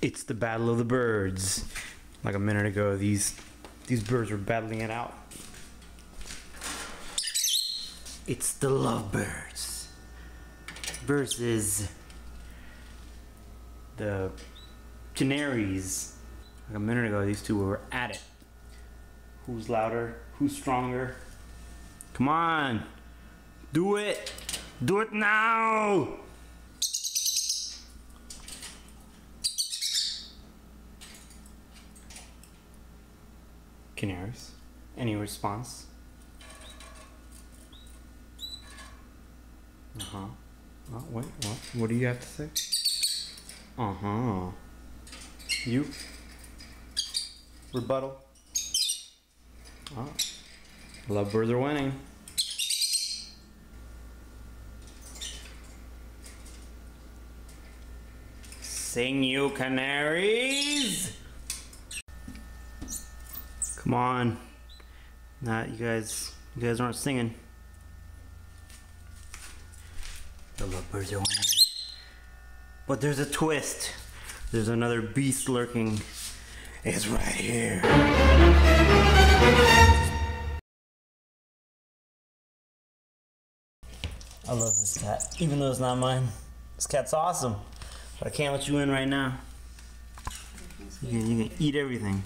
It's the battle of the birds. Like a minute ago, these birds were battling it out. It's the Lovebirds versus the Canaries. Like a minute ago, these two were at it. Who's louder? Who's stronger? Come on! Do it! Do it now! Canaries, any response? Uh-huh. Oh, wait, what do you have to say? Uh-huh. You? Rebuttal? Oh. Lovebirds are winning. Sing, you Canaries! Come on. Nah, you guys aren't singing. The Lovebirds are winning. But there's a twist. There's another beast lurking. It's right here. I love this cat, even though it's not mine. This cat's awesome, but I can't let you in right now. You can eat everything.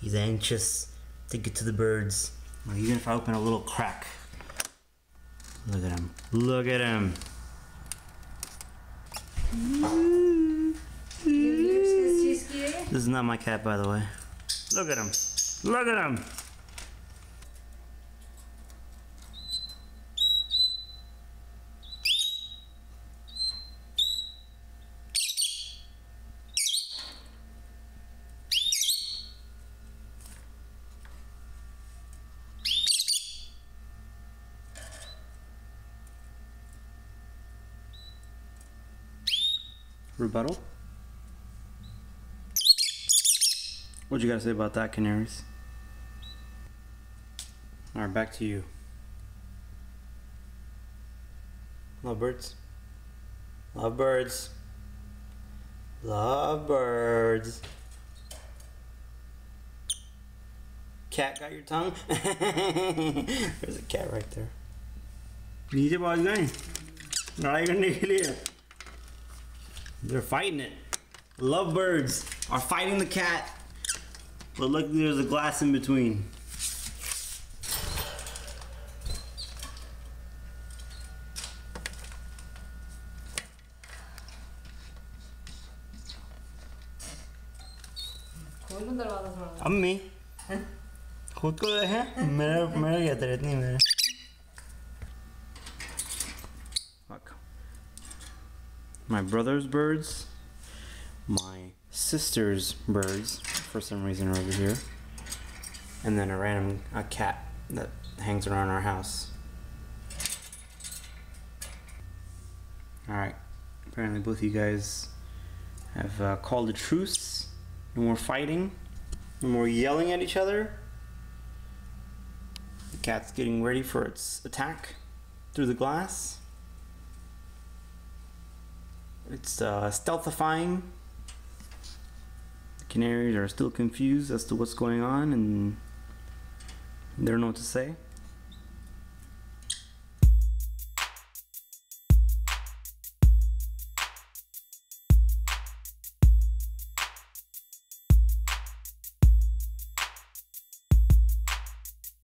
He's anxious to get to the birds. Well, even if I open a little crack. Look at him. Look at him. This is not my cat, by the way. Look at him. Look at him. Rebuttal? What you gotta say about that, Canaries? Alright, back to you. Lovebirds? Lovebirds? Lovebirds? Cat got your tongue? There's a cat right there. नीचे पहुंच गए लड़ाई करने के लिए. They're fighting it. Lovebirds are fighting the cat. But look, there's a glass in between. अम्मी खुद को है मेरा क्या तरह नहीं मेरा. Look. My brother's birds, my sister's birds, for some reason are over here, and then a cat that hangs around our house. Alright, apparently both of you guys have called a truce. No more fighting, no more yelling at each other. The cat's getting ready for its attack through the glass. It's stealthifying. The Canaries are still confused as to what's going on and they don't know what to say.